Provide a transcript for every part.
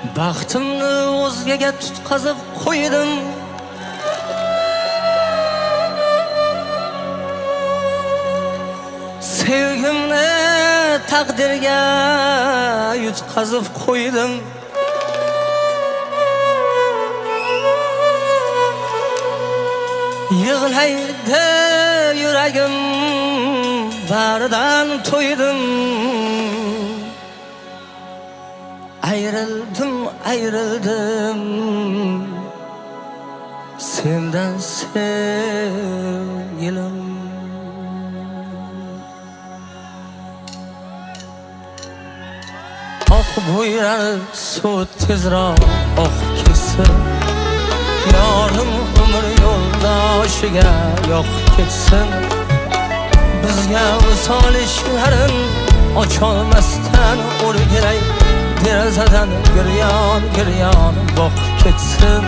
Baxtimni o'zgaga tutqazib qo'ydim. Sevgimni taqdirga yutqazib qo'ydim. Yig'laydi yuragim, baridan to'ydim. Ayrıldım senden sevgilim. Ah buyurar su tezroq ketsin, yorim umr yo'ldoshiga yoqib ketsin. Bizga visol ishlarin ocholmasdan o'rgilay, derazadan giryon boqib ketsin.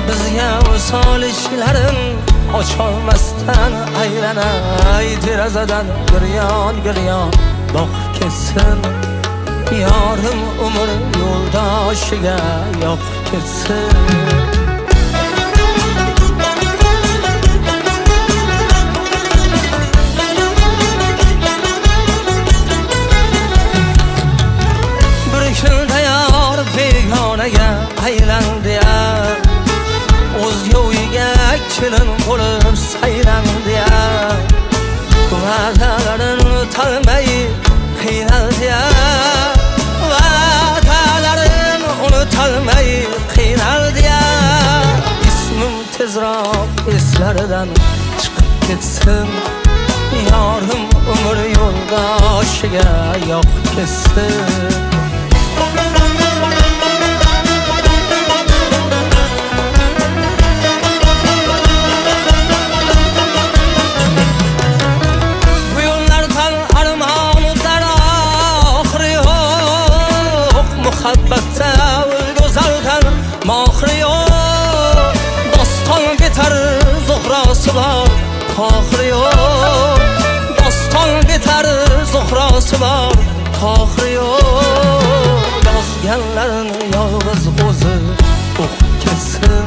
Bizga visol ishlarin ocholmasdan aylanay, derazadan giryon boqib ketsin. Yorim umr yo'ldoshiga yoqib ketsin. Aylandi ya, o'zga uyga kelin bo'lib saylandi ya. Va'dalarini talmay qiynaldi ya, va'dalarini unutalmay qiynaldi ya. Ismim tezroq eslaridan chiqib ketsin, yorim umr yo'ldoshiga yoqib ketsin. Muhabbatda go'zaldan mohri yo'q, doston bitar zuhrosi bor tohiri yo'q. Doston bitar zuhrosi bor tohiri yo'q. Yozganlarini yolg'iz o'zi o'qib ketsin,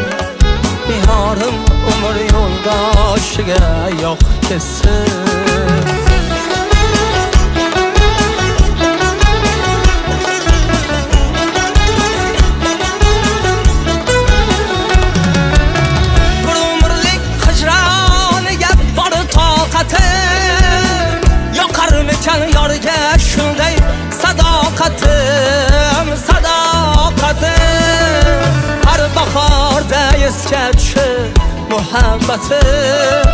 yorim umr yo'ldoshiga yoqib ketsin. Yoqarmikan yorga shunday sadoqatim, sadoqatim. Har bahorda esga tushib muhabbatim,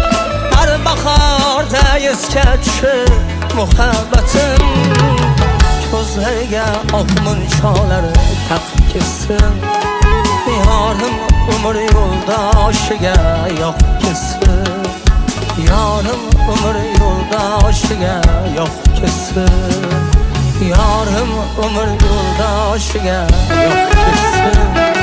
har bahorda esga tushib muhabbatim. Ko'zlariga oq munchoqlari taqib ketsin, yorim umr yo'ldoshiga yoqib ketsin. Yorim umr yo'ldoshiga yoqib ketsin, yorim umr yo'ldoshiga yoqib ketsin.